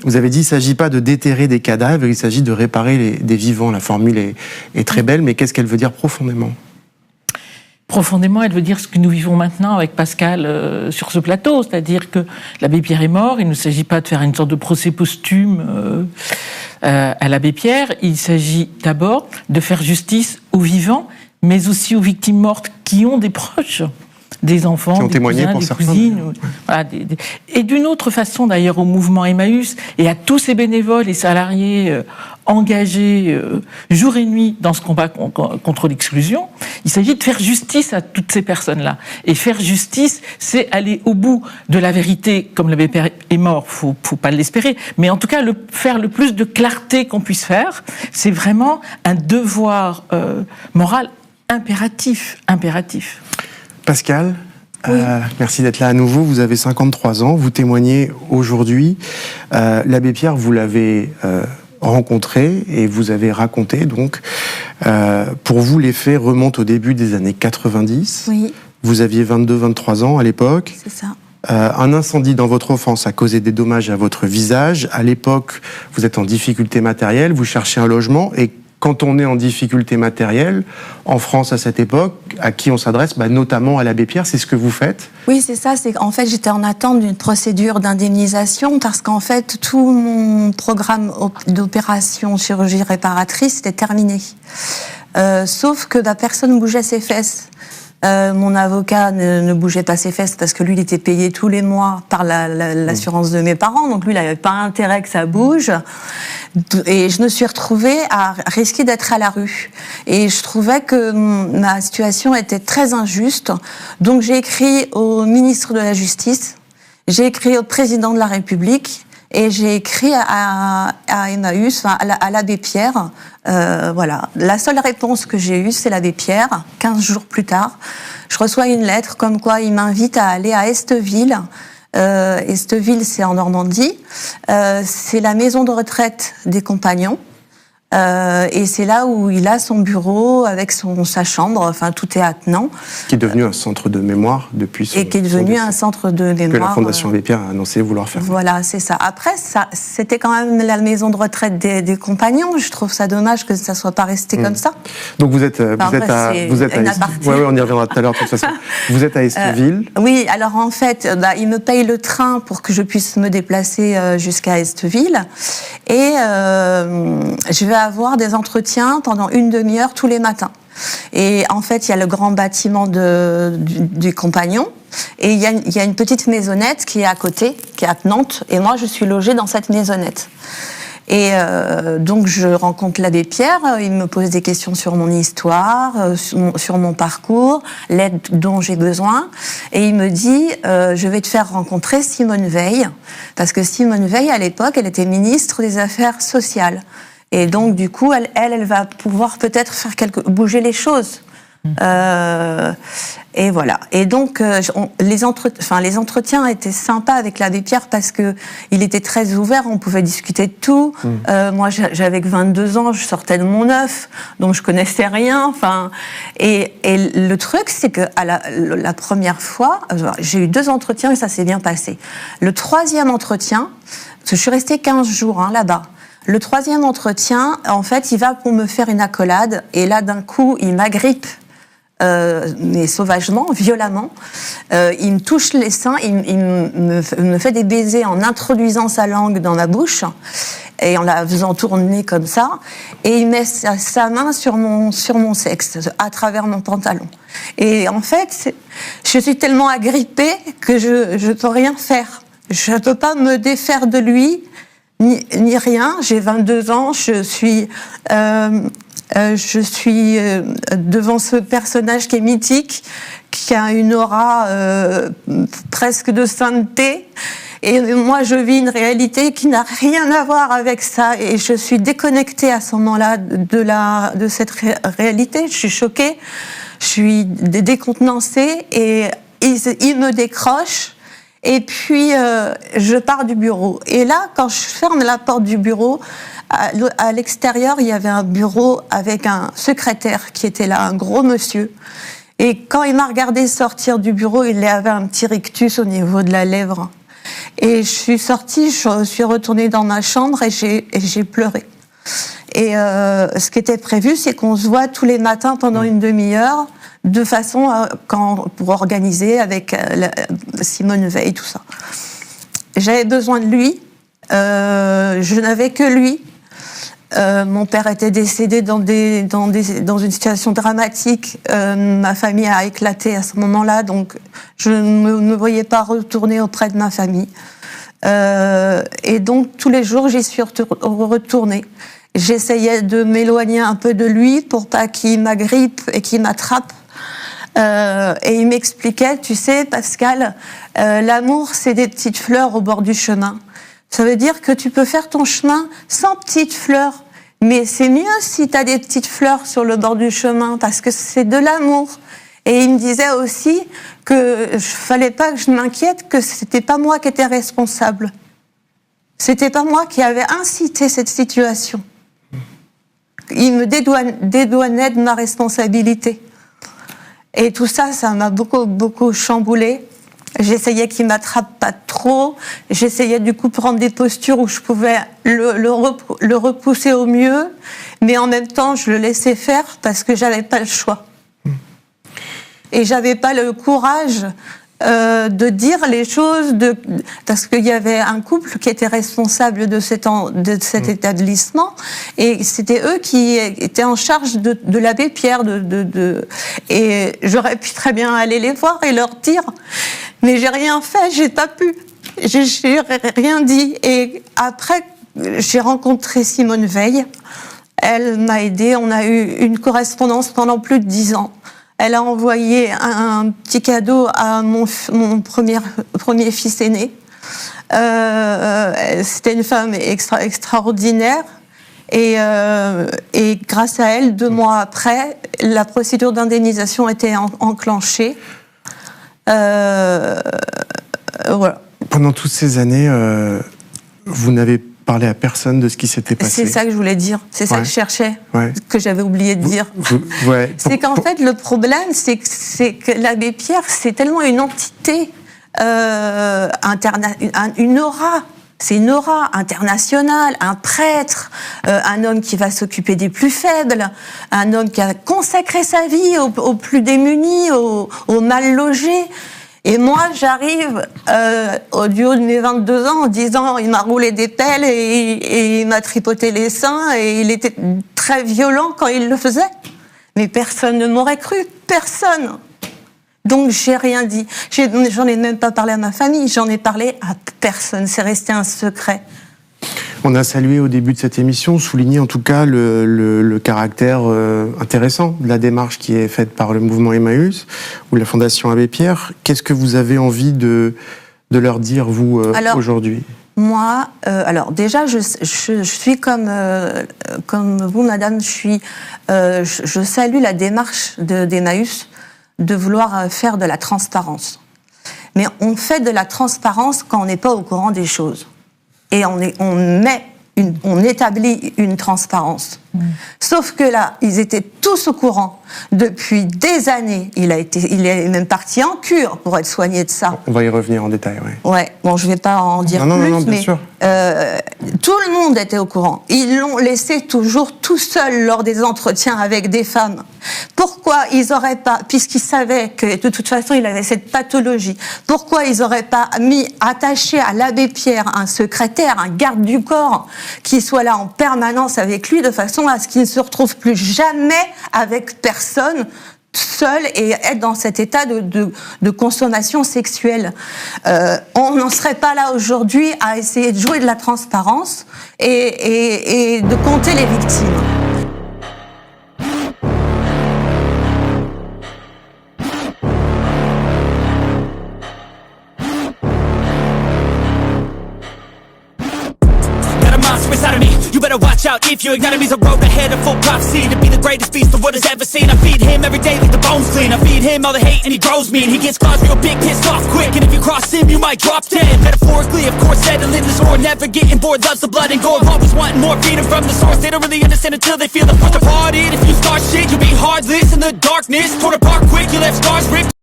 Vous avez dit qu'il ne s'agit pas de déterrer des cadavres, il s'agit de réparer des vivants. La formule est très belle, mais qu'est-ce qu'elle veut dire profondément ? Profondément, elle veut dire ce que nous vivons maintenant avec Pascal sur ce plateau, c'est-à-dire que l'abbé Pierre est mort, il ne s'agit pas de faire une sorte de procès posthume à l'abbé Pierre, il s'agit d'abord de faire justice aux vivants, mais aussi aux victimes mortes qui ont des proches, des enfants, des cousins, des cousines. Voilà, et d'une autre façon d'ailleurs au mouvement Emmaüs et à tous ces bénévoles et salariés engagés jour et nuit dans ce combat contre l'exclusion, il s'agit de faire justice à toutes ces personnes-là. Et faire justice, c'est aller au bout de la vérité, comme l'abbé Pierre est mort, faut pas l'espérer, mais en tout cas faire le plus de clarté qu'on puisse faire, c'est vraiment un devoir moral impératif. Pascal, oui. Merci d'être là à nouveau. Vous avez 53 ans, vous témoignez aujourd'hui. L'abbé Pierre, vous l'avez rencontré et vous avez raconté, donc, pour vous, les faits remontent au début des années 90. Oui. Vous aviez 22-23 ans à l'époque. C'est ça. Un incendie dans votre enfance a causé des dommages à votre visage. À l'époque, vous êtes en difficulté matérielle, vous cherchez un logement et quand on est en difficulté matérielle, en France à cette époque, à qui on s'adresse ? Notamment à l'abbé Pierre, c'est ce que vous faites ? Oui, c'est ça. En fait, j'étais en attente d'une procédure d'indemnisation parce qu'en fait, tout mon programme d'opération chirurgie réparatrice était terminé. Sauf que personne ne bougeait ses fesses. Mon avocat ne bougeait pas ses fesses parce que lui, il était payé tous les mois par l'assurance de mes parents. Donc lui, il n'avait pas intérêt que ça bouge. Et je me suis retrouvée à risquer d'être à la rue. Et je trouvais que ma situation était très injuste. Donc j'ai écrit au ministre de la Justice, j'ai écrit au président de la République, et j'ai écrit à Emmaüs, à l'abbé Pierre. Voilà. La seule réponse que j'ai eue, c'est l'abbé Pierre. 15 jours plus tard, je reçois une lettre comme quoi il m'invite à aller à Esteville. Esteville, c'est en Normandie. C'est la maison de retraite des compagnons. Et c'est là où il a son bureau avec sa chambre, enfin tout est attenant. Qui est devenu un centre de mémoire depuis et qui est devenu un centre de mémoire. Que la Fondation Abbé Pierre a annoncé vouloir faire. Voilà, c'est ça. Après, c'était quand même la maison de retraite des compagnons. Je trouve ça dommage que ça soit pas resté comme ça. Donc vous êtes à ouais, on y reviendra tout à l'heure de toute façon. Vous êtes à Esteville. Oui, alors en fait, il me paye le train pour que je puisse me déplacer jusqu'à Esteville et je vais avoir des entretiens pendant une demi-heure tous les matins. Et en fait, il y a le grand bâtiment du compagnon et il y a une petite maisonnette qui est à côté, qui est attenante, et moi je suis logée dans cette maisonnette. Et donc je rencontre l'abbé Pierre, il me pose des questions sur mon histoire, sur mon parcours, l'aide dont j'ai besoin, et il me dit je vais te faire rencontrer Simone Veil, parce que Simone Veil à l'époque, elle était ministre des Affaires sociales. Et donc, du coup, elle va pouvoir peut-être faire bouger les choses. Et voilà. Et donc, les entretiens étaient sympas avec l'abbé Pierre parce que il était très ouvert. On pouvait discuter de tout. Moi, j'avais que 22 ans, je sortais de mon œuf, donc je connaissais rien. Enfin, et le truc, c'est que la première fois, j'ai eu 2 entretiens et ça s'est bien passé. Le 3e entretien, parce que je suis restée 15 jours là-bas. Le 3e entretien, en fait, il va pour me faire une accolade, et là, d'un coup, il m'agrippe, mais sauvagement, violemment. Il me touche les seins, il me fait des baisers en introduisant sa langue dans ma bouche, et en la faisant tourner comme ça, et il met sa main sur mon sexe, à travers mon pantalon. Et en fait, je suis tellement agrippée que je peux rien faire. Je peux pas me défaire de lui, ni rien. J'ai 22 ans, je suis devant ce personnage qui est mythique, qui a une aura presque de sainteté. Et moi, je vis une réalité qui n'a rien à voir avec ça. Et je suis déconnectée à ce moment-là de cette réalité. Je suis choquée, je suis décontenancée, et il me décroche. Et puis, je pars du bureau. Et là, quand je ferme la porte du bureau, à l'extérieur, il y avait un bureau avec un secrétaire qui était là, un gros monsieur. Et quand il m'a regardé sortir du bureau, il avait un petit rictus au niveau de la lèvre. Et je suis sortie, je suis retournée dans ma chambre et j'ai pleuré. Et ce qui était prévu, c'est qu'on se voit tous les matins pendant une demi-heure, de façon pour organiser avec Simone Veil, tout ça. J'avais besoin de lui. Je n'avais que lui. Mon père était décédé dans une situation dramatique. Ma famille a éclaté à ce moment-là, donc je ne me voyais pas retourner auprès de ma famille. Et donc tous les jours, j'y suis retournée. J'essayais de m'éloigner un peu de lui pour pas qu'il m'agrippe et qu'il m'attrape. Et il m'expliquait, tu sais, Pascal, l'amour, c'est des petites fleurs au bord du chemin. Ça veut dire que tu peux faire ton chemin sans petites fleurs. Mais c'est mieux si tu as des petites fleurs sur le bord du chemin, parce que c'est de l'amour. Et il me disait aussi que fallait pas que je m'inquiète, que c'était pas moi qui étais responsable. C'était pas moi qui avait incité cette situation. Il me dédouanait de ma responsabilité. Et tout ça, ça m'a beaucoup chamboulée. J'essayais qu'il m'attrape pas trop. J'essayais du coup de prendre des postures où je pouvais le repousser au mieux. Mais en même temps, je le laissais faire parce que j'avais pas le choix. Et j'avais pas le courage de dire les choses, parce qu'il y avait un couple qui était responsable de cet établissement, et c'était eux qui étaient en charge de l'abbé Pierre. Et j'aurais pu très bien aller les voir et leur dire, mais j'ai rien fait, j'ai pas pu, j'ai rien dit. Et après, j'ai rencontré Simone Veil. Elle m'a aidée, on a eu une correspondance pendant plus de 10 ans. Elle a envoyé un petit cadeau à mon premier fils aîné. C'était une femme extraordinaire. Et grâce à elle, 2 mois après, la procédure d'indemnisation était enclenchée. Voilà. Pendant toutes ces années, vous n'avez parlé à personne de ce qui s'était passé. C'est ça que je voulais dire. C'est ça que je cherchais, que j'avais oublié de dire. C'est qu'en fait, le problème, c'est que l'abbé Pierre, c'est tellement une entité, une aura. C'est une aura internationale, un prêtre, un homme qui va s'occuper des plus faibles, un homme qui a consacré sa vie aux plus démunis, aux mal logés. Et moi, j'arrive au duo de mes 22 ans en disant, il m'a roulé des pelles et il m'a tripoté les seins, et il était très violent quand il le faisait. Mais personne ne m'aurait cru, personne. Donc j'ai rien dit. J'en ai même pas parlé à ma famille, j'en ai parlé à personne. C'est resté un secret. On a salué au début de cette émission, souligné en tout cas le caractère intéressant de la démarche qui est faite par le mouvement Emmaüs ou la Fondation Abbé Pierre. Qu'est-ce que vous avez envie de leur dire, vous, aujourd'hui ? Moi, alors déjà, je suis comme vous, madame, je salue la démarche d'Emmaüs de vouloir faire de la transparence. Mais on fait de la transparence quand on n'est pas au courant des choses. Et on établit une transparence. Sauf que là, ils étaient tous au courant depuis des années. Il est même parti en cure pour être soigné de ça. On va y revenir en détail, oui. Ouais, bon, je vais pas en dire plus, bien mais sûr. tout le monde était au courant. Ils l'ont laissé toujours tout seul lors des entretiens avec des femmes. Pourquoi ils auraient pas, puisqu'ils savaient que de toute façon il avait cette pathologie, pourquoi ils auraient pas attaché à l'abbé Pierre un secrétaire, un garde du corps, qui soit là en permanence avec lui, de façon à ce qu'il ne se retrouve plus jamais avec personne, seul, et être dans cet état de consommation sexuelle. On n'en serait pas là aujourd'hui à essayer de jouer de la transparence et de compter les victimes. You better watch out if you ignite me's a road ahead of full prophecy to be the greatest beast the world has ever seen. I feed him every day like the bones clean. I feed him all the hate and he grows me, and he gets claws real big, pissed off quick. And if you cross him, you might drop dead. Metaphorically, of course, settling the sword, never getting bored, loves the blood and gore. Always wanting more freedom from the source. They don't really understand until they feel the force. Departed, if you start shit, you'll be heartless in the darkness. Torn apart quick, you left scars ripped.